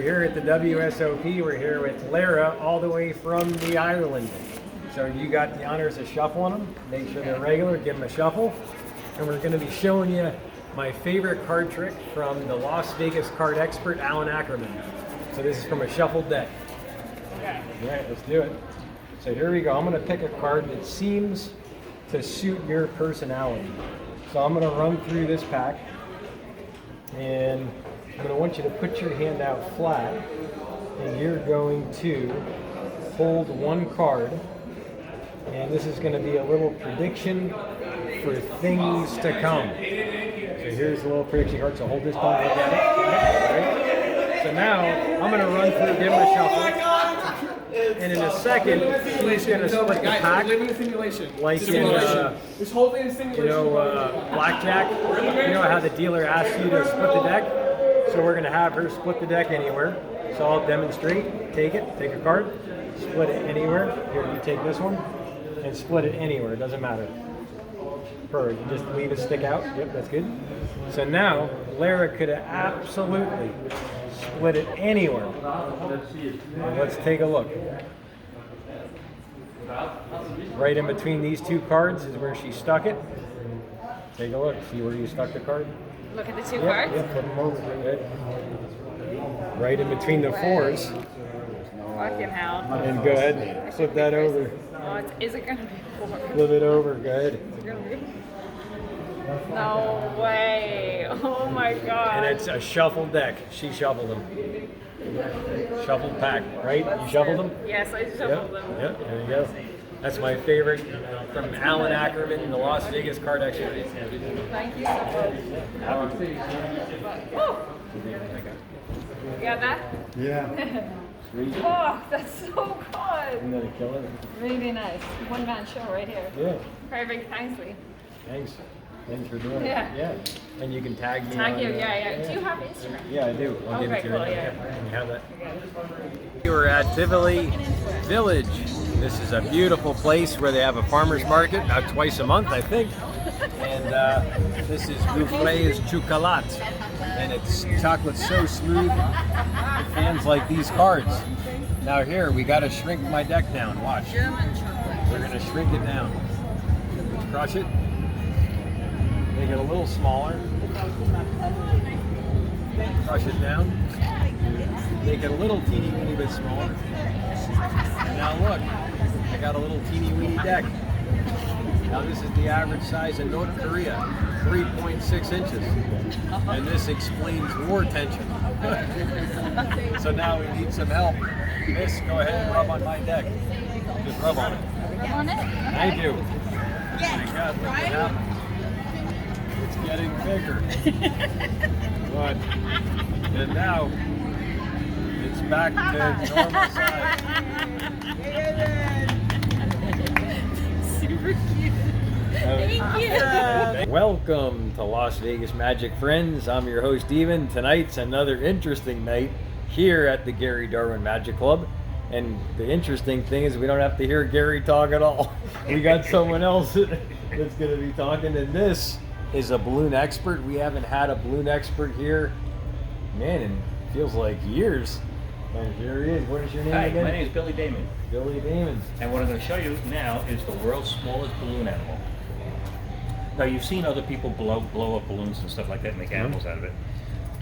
here at the WSOP. We're here with Lara, all the way from the Ireland. So you got the honors of shuffling them. Make sure they're regular, give them a shuffle. And we're going to be showing you my favorite card trick from the Las Vegas card expert, Alan Ackerman. So this is from a shuffled deck. Okay. All right, let's do it. So here we go. I'm going to pick a card that seems to suit your personality. So I'm going to run through this pack. And I'm going to want you to put your hand out flat. And you're going to hold one card. And this is going to be a little prediction for things to come. So here's the little prediction card. So hold this button like that. Right? So now I'm going to run through, give him a shuffle. And in a second, he's going to split the pack. Like in, blackjack. You know how the dealer asks you to split the deck? So we're going to have her split the deck anywhere. So I'll demonstrate. Take it. Take a card. Split it anywhere. Here, you take this one. And split it anywhere. It doesn't matter. You just leave it stick out. Yep, that's good. So now, Lara could have absolutely split it anywhere. Now let's take a look. Right in between these two cards is where she stuck it. Take a look. See where you stuck the card? Look at the two cards? Yep, flip them over. Good. Right in between the fours. Fucking hell. And go ahead and flip that over. Oh, is it going to be four? Flip it over. Go ahead. Is it going to be? No way. Oh my god. And it's a shuffled deck. She shuffled them. Shuffled pack, right? You shuffled them? Yes, I shuffled them. Yep, there you go. That's my favorite from Alan Ackerman, the Las Vegas card expert. Thank you so much. Woo! You got that? Yeah. Sweet. Oh, that's so good. Isn't that a killer? Really nice. One man show right here. Yeah. Perfect. Thanks, Lee. Thanks. Thanks for doing Yeah. it. Yeah. And you can tag me. Thank on, you. Yeah. Do you have Instagram? Yeah, I do. I'll give it to you. Cool, Right yeah. now. Can you have that? We're at Tivoli Village. This is a beautiful place where they have a farmer's market about twice a month, I think. And this is Buffet's Chocolat. And it's chocolate so smooth, fans like these cards. Now here, we got to shrink my deck down. Watch. German chocolate. We're going to shrink it down. Crush it. Make it a little smaller. Crush it down. Make it a little teeny weeny bit smaller. And now look, I got a little teeny weeny deck. Now this is the average size in North Korea, 3.6 inches. And this explains war tension. So now we need some help. Miss, go ahead and rub on my deck. Just rub on it. Rub on it? Thank you. My God, look at that. It's getting bigger. But, and now, it's back to normal size. Super cute. Thank you. Welcome to Las Vegas Magic Friends. I'm your host, Eben. Tonight's another interesting night here at the Gary Darwin Magic Club. And the interesting thing is we don't have to hear Gary talk at all. We got someone else that's going to be talking. And this is a balloon expert. We haven't had a balloon expert here, man, in feels like years. And here he is. What is your name again? My name is Billy Damon. Billy Damon. And what I'm going to show you now is the world's smallest balloon animal. Now you've seen other people blow up balloons and stuff like that and make animals out of it.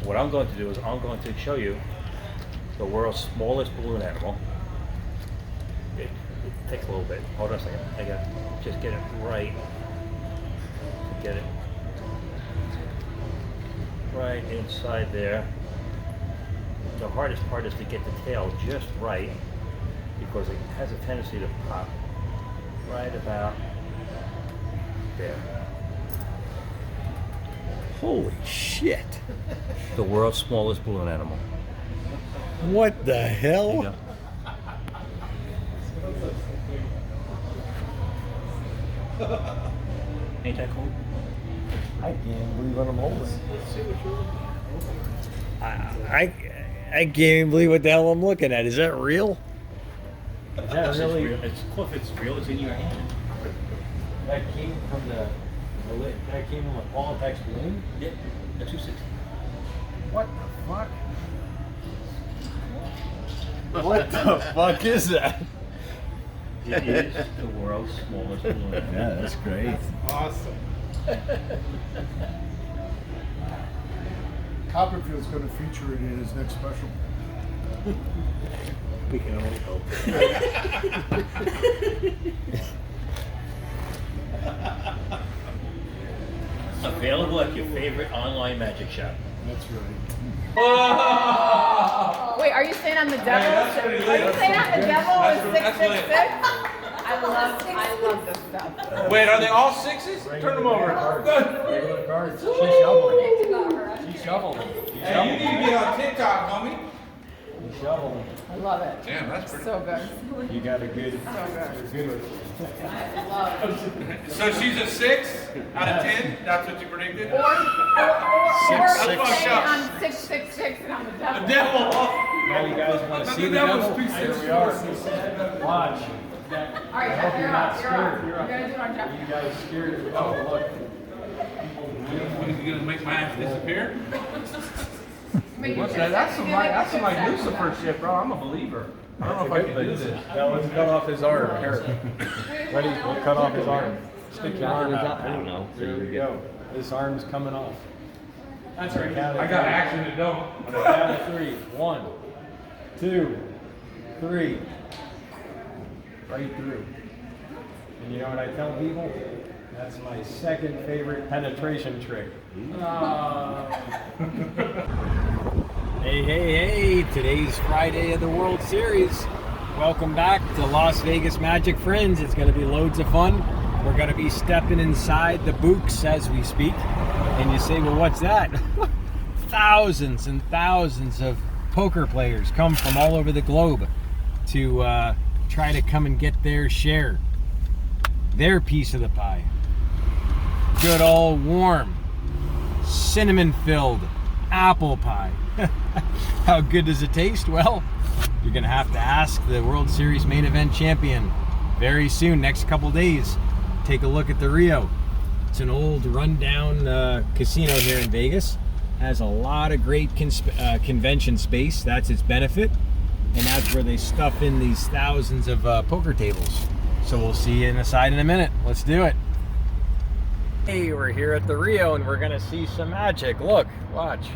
What I'm going to do is I'm going to show you the world's smallest balloon animal. It takes a little bit. Hold on a second. I got to just get it right. Get it right inside there. The hardest part is to get the tail just right because it has a tendency to pop right about there. Holy shit. The world's smallest balloon animal. What the There you hell? go. Ain't that cool? I can't believe what I'm holding. I can't even believe what the hell I'm looking at. Is that real? Is that really? Real. It's cool if it's real. It's in your hand. That came from the that came from a Qualitex balloon? Yeah, a 260. What the fuck? What the fuck is that? It is the world's smallest balloon animal. Yeah, that's great. Awesome. Copperfield's going to feature it in his next special. We can only hope. Available at your favorite online magic shop. That's right. Wait, are you saying I'm the devil? Are you saying I'm the devil with 666? I love this stuff. Wait, are they all sixes? Turn them over. Regular cards. She shoveled them. She shoveled them. Hey, you need to get on TikTok, homie. She shoveled them. I love it. Damn, that's pretty. So good. You got a good. So You're good. I love it. So she's a 6 out of 10? That's what you predicted? Or That's saying fucked up. I'm 666 and I'm the devil. The devil. Now you guys want to see the devil? Here we are. Watch. All right, I hope you're you're not up. scared. You're gonna do our job. You guys scared of the devil? Look. When is he gonna make my ass disappear? Make What's your that? six- That's make my your six- Lucifer shit, bro. I'm a believer. I don't know if I can do this. Now let's cut off his arm. Here. Ready? We'll cut off his arm. Stick your arm out. I don't know. There we go. This arm's coming off. That's right. I got action to don't. On the count of 3. 1, 2, 3. Right through. And you know what I tell people? That's my second favorite penetration trick. Hey, hey, hey. Today's Friday of the World Series. Welcome back to Las Vegas Magic Friends. It's going to be loads of fun. We're going to be stepping inside the books as we speak. And you say, well, what's that? Thousands and thousands of poker players come from all over the globe to try to come and get their share, their piece of the pie. Good old warm, cinnamon-filled apple pie. How good does it taste? Well, you're going to have to ask the World Series main event champion very soon, next couple days. Take a look at the Rio. It's an old rundown casino here in Vegas. Has a lot of great convention space. That's its benefit. And that's where they stuff in these thousands of poker tables. So we'll see you inside in a minute. Let's do it. Hey, we're here at the Rio and we're going to see some magic. Look, watch.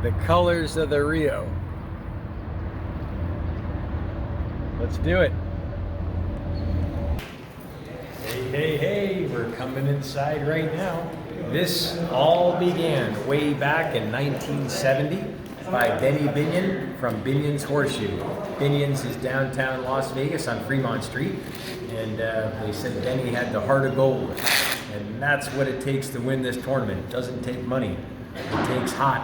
The colors of the Rio. Let's do it. Hey, hey, hey, we're coming inside right now. This all began way back in 1970 by Binion from Binion's Horseshoe. Binion's is downtown Las Vegas on Fremont Street, and they said Benny had the heart of gold, and that's what it takes to win this tournament. It doesn't take money, it takes hot.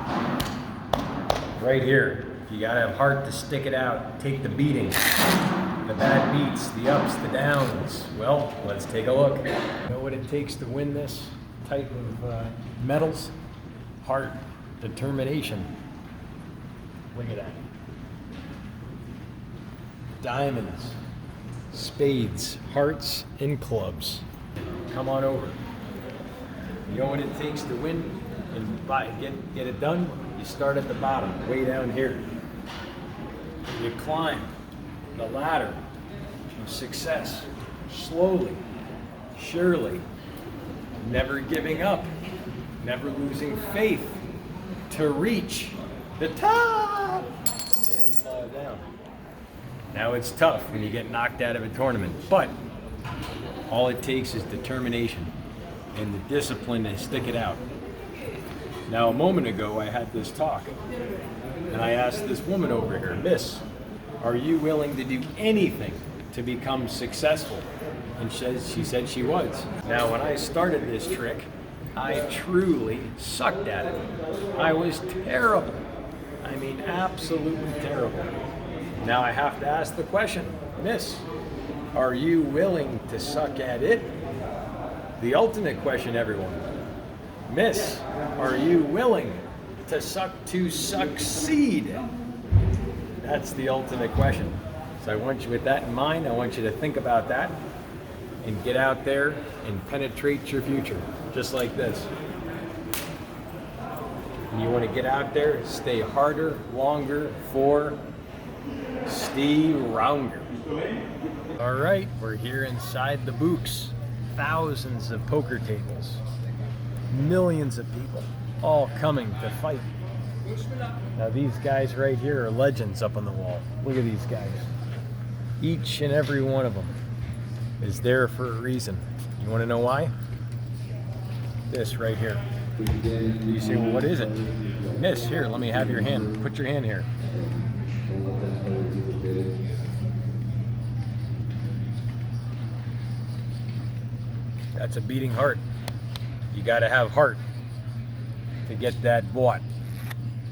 Right here, you gotta have heart to stick it out, take the beating, the bad beats, the ups, the downs. Well, let's take a look. You know what it takes to win this type of medals? Heart, determination. Look at that. Diamonds, spades, hearts, and clubs. Come on over. You know what it takes to win and get it done? You start at the bottom, way down here. You climb the ladder of success, slowly, surely, never giving up, never losing faith, to reach the top and then fall down. Now it's tough when you get knocked out of a tournament, but all it takes is determination and the discipline to stick it out. Now a moment ago I had this talk and I asked this woman over here, Miss, are you willing to do anything to become successful? And she said she was. Now when I started this trick, I truly sucked at it. I was terrible. I mean, absolutely terrible. Now I have to ask the question, Miss, are you willing to suck at it? The ultimate question, everyone. Miss, are you willing to succeed? That's the ultimate question. So I want you, with that in mind, I want you to think about that and get out there and penetrate your future, just like this. You want to get out there, stay harder, longer, for stay rounder. All right, we're here inside the books. Thousands of poker tables, millions of people, all coming to fight. Now these guys right here are legends up on the wall. Look at these guys. Each and every one of them is there for a reason. You want to know why? This right here. You say, well, what is it? This, here, let me have your hand. Put your hand here. That's a beating heart. You got to have heart to get that bought,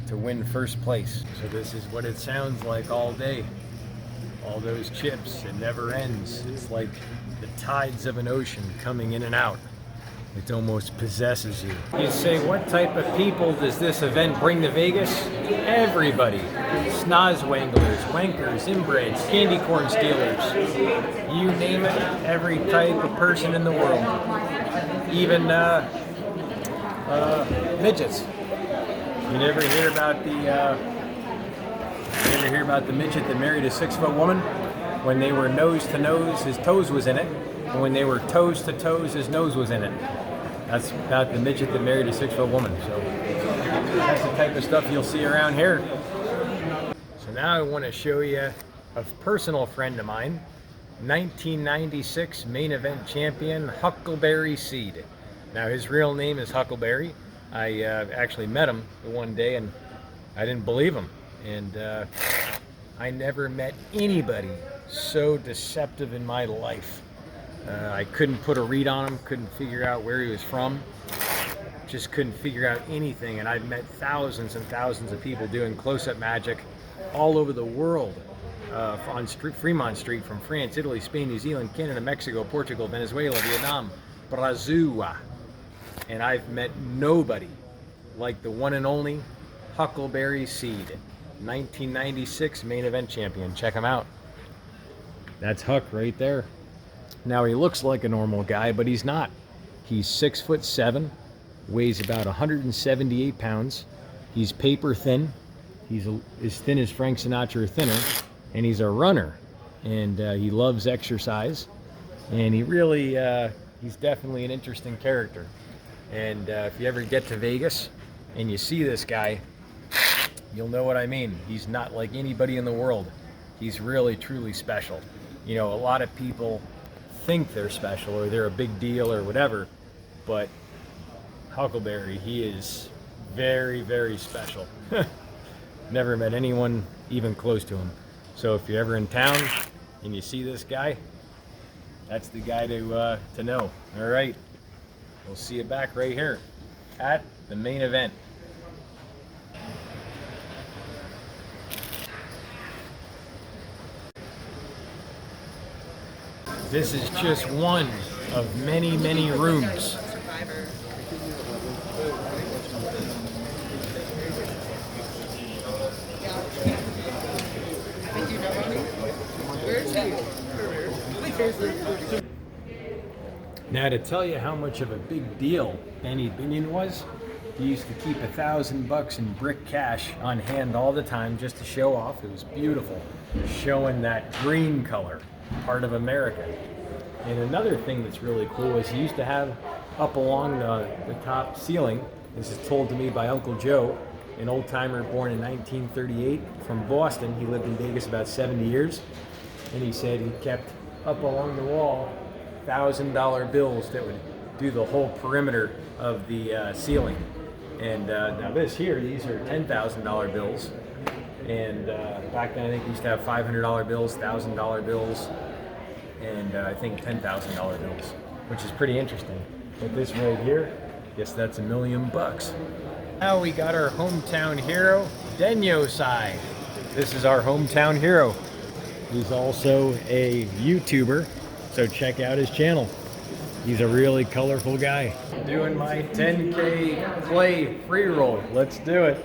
to win first place. So this is what it sounds like all day. All those chips, it never ends. It's like the tides of an ocean coming in and out. It almost possesses you. You say, what type of people does this event bring to Vegas? Everybody. Snozwanglers, wankers, inbreds, candy corn stealers. You name it, every type of person in the world. Even midgets. You never hear about the midget that married a 6-foot woman? When they were nose to nose, his toes was in it. And when they were toes to toes, his nose was in it. That's about the midget that married a 6-foot woman. So that's the type of stuff you'll see around here. So now I want to show you a personal friend of mine, 1996 main event champion Huckleberry Seed. Now his real name is Huckleberry. I actually met him one day and I didn't believe him. And I never met anybody so deceptive in my life. I couldn't put a read on him, couldn't figure out where he was from, just couldn't figure out anything. And I've met thousands and thousands of people doing close-up magic all over the world, on Fremont Street, from France, Italy, Spain, New Zealand, Canada, Mexico, Portugal, Venezuela, Vietnam, Brazil. And I've met nobody like the one and only Huckleberry Seed, 1996 main event champion. Check him out. That's Huck right there. Now he looks like a normal guy, but he's not. He's 6'7", weighs about 178 pounds. He's paper thin. He's as thin as Frank Sinatra or thinner, and he's a runner. And he loves exercise. And he really, he's definitely an interesting character. And if you ever get to Vegas and you see this guy, you'll know what I mean. He's not like anybody in the world. He's really, truly special. You know, a lot of people think they're special or they're a big deal or whatever, but Huckleberry, he is very, very special. Never met anyone even close to him. So if you're ever in town and you see this guy, that's the guy to know. All right, we'll see you back right here at the main event. This is just one of many, many rooms. Now, to tell you how much of a big deal Binion was, he used to keep $1,000 in brick cash on hand all the time just to show off. It was beautiful, showing that green color, part of America. And another thing that's really cool is he used to have up along the top ceiling, this is told to me by Uncle Joe, an old timer born in 1938 from Boston. He lived in Vegas about 70 years, and he said he kept up along the wall $1,000 bills that would do the whole perimeter of the ceiling. And now this here, these are $10,000 bills. And back then I think we used to have $500 bills, $1,000 bills, and I think $10,000 bills, which is pretty interesting. But this right here, guess that's $1 million. Now we got our hometown hero, Binionss. This is our hometown hero. He's also a YouTuber, so check out his channel. He's a really colorful guy. Doing my 10K play free roll. Let's do it.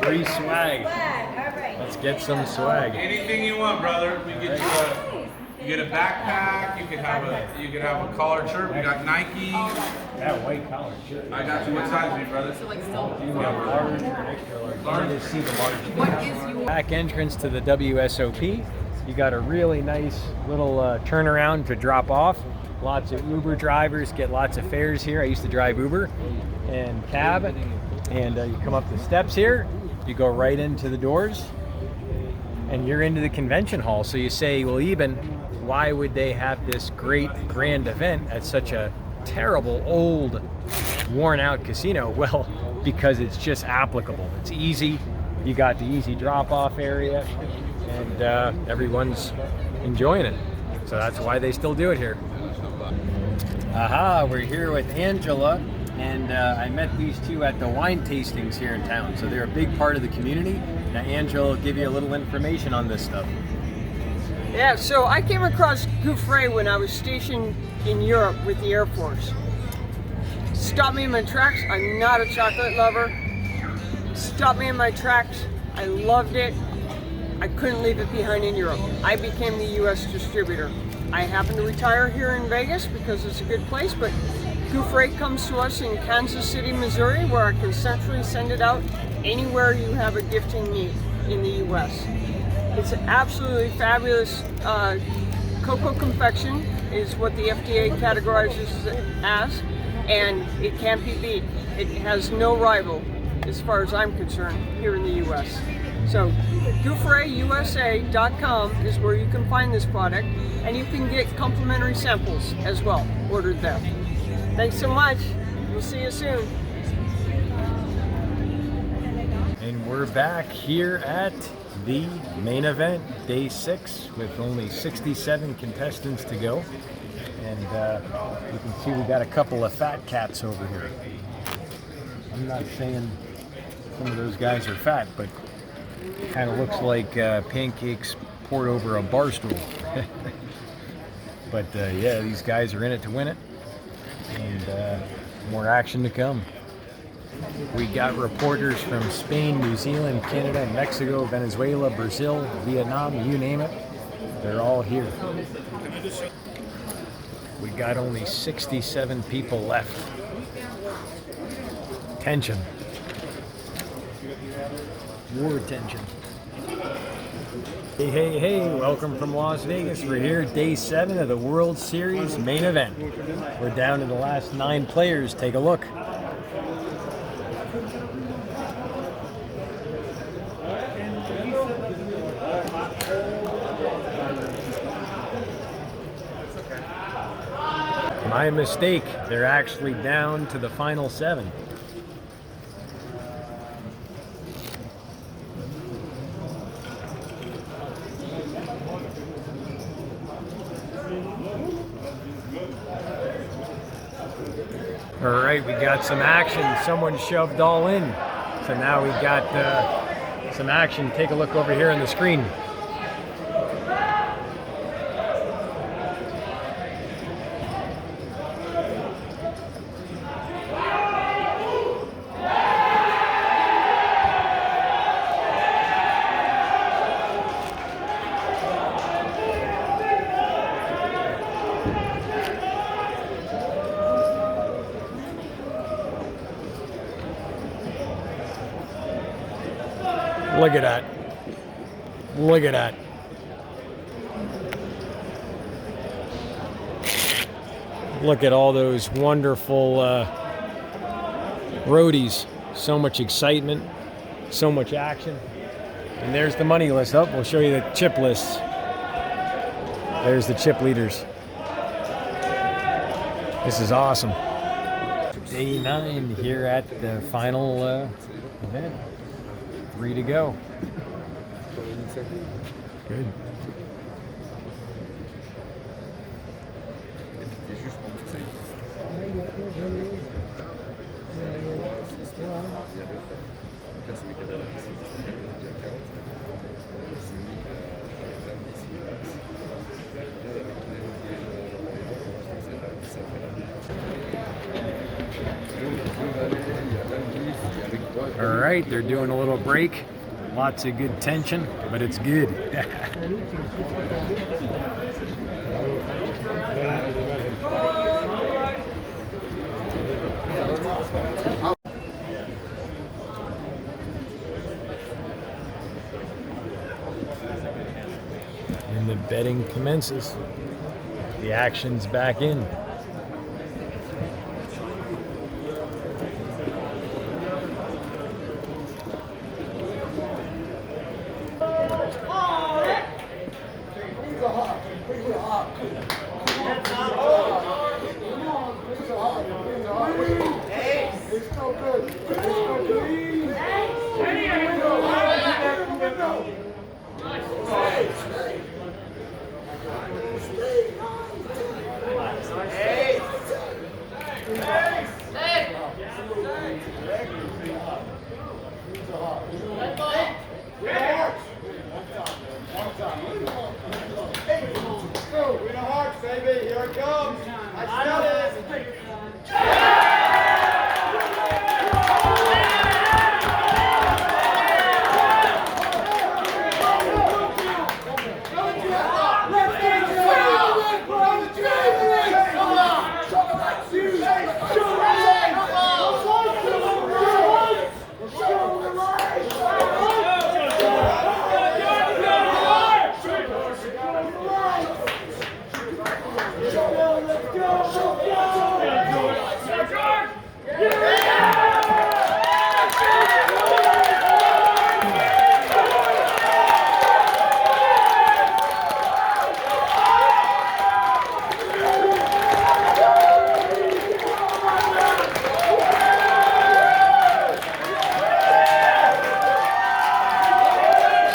Free swag. Let's get some swag. Anything you want, brother. We get you get a backpack. You could have a collared shirt. We got Nike. That white collar shirt. I got you. What size are you, brother? Large or extra large? Large. You just see the large. What is your Back entrance to the WSOP. You got a really nice little turnaround to drop off. Lots of Uber drivers get lots of fares here. I used to drive Uber and cab, and you come up the steps here. You go right into the doors, and you're into the convention hall. So you say, well, Eben, why would they have this great grand event at such a terrible, old, worn-out casino? Well, because it's just applicable. It's easy. You got the easy drop-off area, and everyone's enjoying it. So that's why they still do it here. Aha, we're here with Angela, and I met these two at the wine tastings here in town. So they're a big part of the community. Now Angela will give you a little information on this stuff. Yeah, so I came across Gouffre when I was stationed in Europe with the Air Force. Stopped me in my tracks. I'm not a chocolate lover. Stopped me in my tracks. I loved it. I couldn't leave it behind in Europe. I became the U.S. distributor. I happen to retire here in Vegas because it's a good place, but Gouffre comes to us in Kansas City, Missouri, where I can centrally send it out anywhere you have a gifting need in the U.S. It's absolutely fabulous. Cocoa confection is what the FDA categorizes it as, and it can't be beat. It has no rival as far as I'm concerned here in the U.S. So GouffreUSA.com is where you can find this product, and you can get complimentary samples as well ordered there. Thanks so much. We'll see you soon. And we're back here at the main event, day 6, with only 67 contestants to go. And you can see we got a couple of fat cats over here. I'm not saying some of those guys are fat, but it kind of looks like pancakes poured over a bar stool. But yeah, these guys are in it to win it. And more action to come. We got reporters from Spain, New Zealand, Canada, Mexico, Venezuela, Brazil, Vietnam, you name it. They're all here. We got only 67 people left. Tension. War tension. Hey, hey, hey, welcome from Las Vegas. We're here, day 7 of the World Series main event. We're down to the last 9 players. Take a look. My mistake, they're actually down to the final 7. All right, we got some action. Someone shoved all in. So now we got some action. Take a look over here on the screen. Look at that. Look at that. Look at all those wonderful roadies. So much excitement, so much action. And there's the money list. Oh, we'll show you the chip lists. There's the chip leaders. This is awesome. Day 9 here at the final event. 3 to go. Good. All right, they're doing a little break. Lots of good tension, but it's good. Betting commences. The action's back in.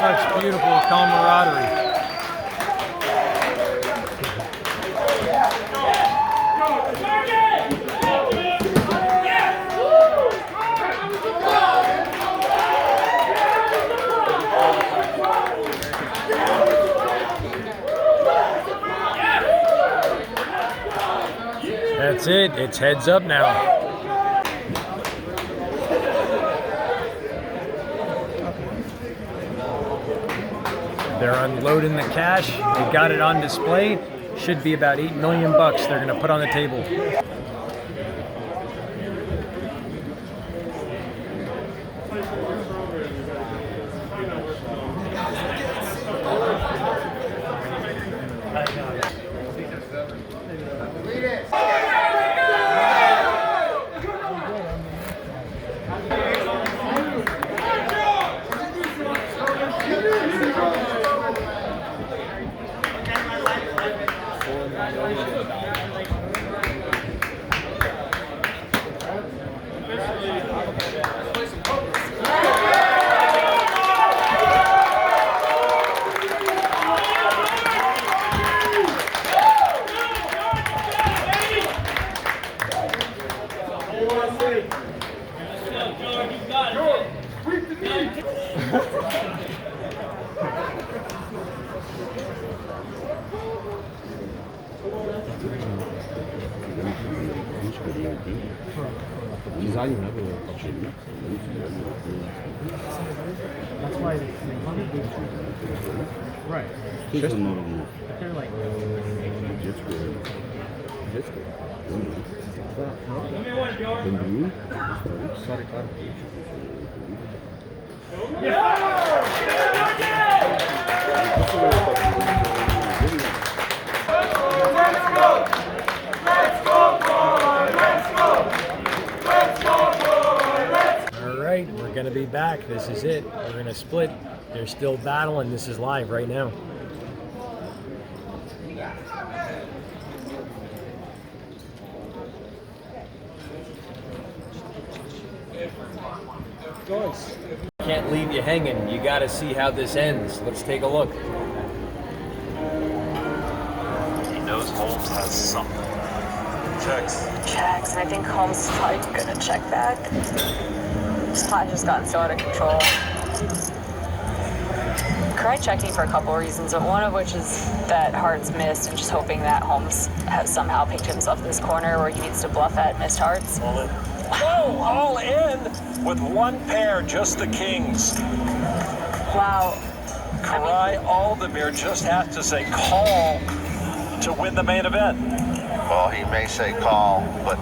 Such beautiful camaraderie. That's it. It's heads up now. They're unloading the cash. They got it on display. Should be about $8 million they're going to put on the table. That's why they right. Just they're like we're gonna be back. This is it. We're gonna split. They're still battling. This is live right now. Guys, can't leave you hanging. You gotta see how this ends. Let's take a look. He knows Holmes has something. Checks. Checks, and I think Holmes is probably gonna check back. This plot just got so out of control. Cried checking for a couple reasons, but one of which is that hearts missed and just hoping that Holmes has somehow picked himself this corner where he needs to bluff at missed hearts. All in. Oh, all in with one pair, just the kings. Wow. Karai Aldemir just has to say call to win the main event. Well, he may say call, but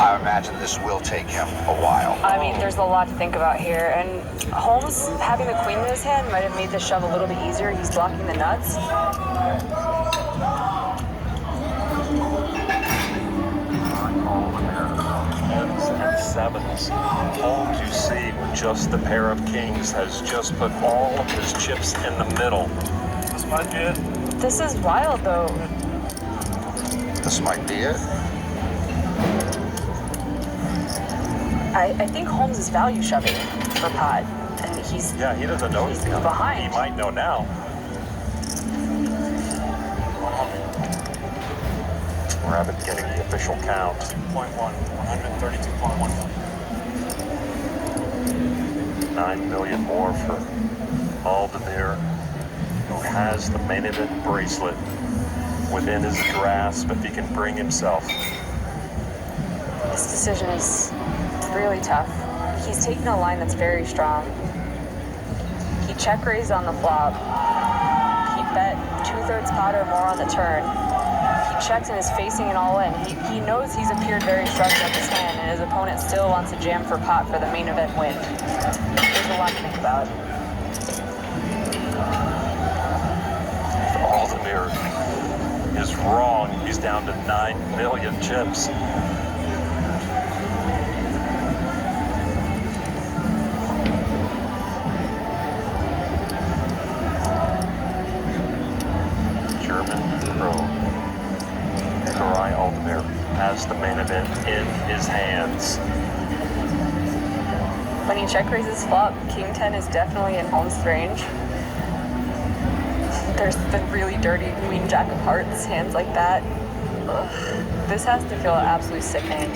I imagine this will take him a while. I mean, there's a lot to think about here, and Holmes having the queen in his hand might have made this shove a little bit easier. He's blocking the nuts. Tens and sevens. Holmes, you see, with just the pair of kings, has just put all of his chips in the middle. This might be it. This is wild, though. This might be it. I think Holmes is value shoving for pot, and he's Yeah, he doesn't know. he's behind. He might know now. Rabbit getting the official count. 2.1, 132.1. 9 million more for Aldemir, who has the main event bracelet within his grasp if he can bring himself. This decision is really tough. He's taking a line that's very strong. He check raised on the flop. He bet 2/3 pot or more on the turn. He checks and is facing it all in. He knows he's appeared very structured up his hand, and his opponent still wants to jam for pot for the main event win. There's a lot to think about. If Aldemir is wrong, he's down to 9 million chips. German pro Gary Aldemir has the main event in his hands. When he check raises flop, King 10 is definitely in Holmes' range. There's the really dirty Queen Jack of Hearts, hands like that. Ugh. This has to feel absolutely sickening,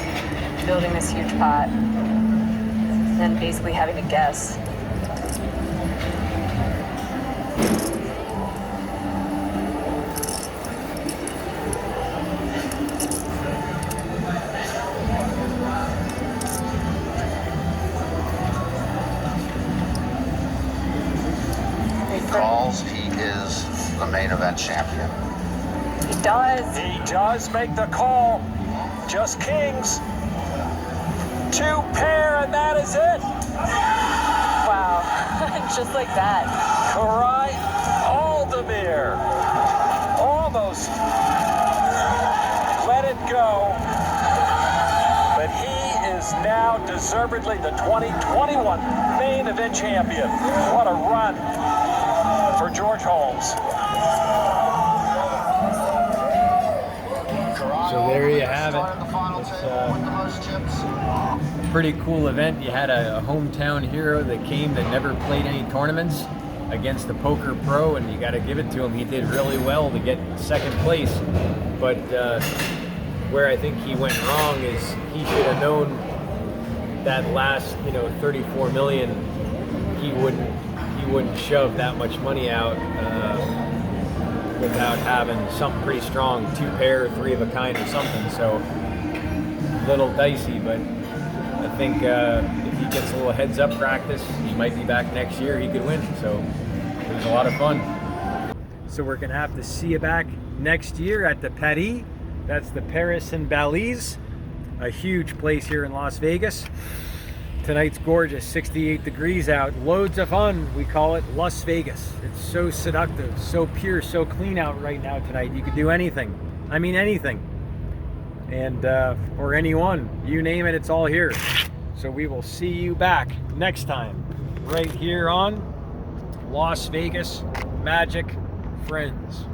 building this huge pot, and then basically having to guess. Calls, he is the main event champion. He does. He does make the call. Just kings. 2 pair, and that is it. Wow. Just like that. Gary Aldemir almost let it go, but he is now deservedly the 2021 main event champion. What a run for George Holmes. So there you have it. It's a pretty cool event. You had a hometown hero that came that never played any tournaments against the poker pro, and you got to give it to him. He did really well to get second place. But where I think he went wrong is he should have known that last, 34 million, he wouldn't shove that much money out without having something pretty strong, 2 pair, 3 of a kind or something. So a little dicey, but I think if he gets a little heads up practice, he might be back next year, he could win. So it was a lot of fun. So we're gonna have to see you back next year at the Paris. That's the Paris and Balize, a huge place here in Las Vegas. Tonight's gorgeous, 68 degrees out, loads of fun. We call it Las Vegas. It's so seductive, so pure, so clean out right now tonight. You could do anything. I mean anything. And, or anyone, you name it, it's all here. So we will see you back next time, right here on Las Vegas Magic Friends.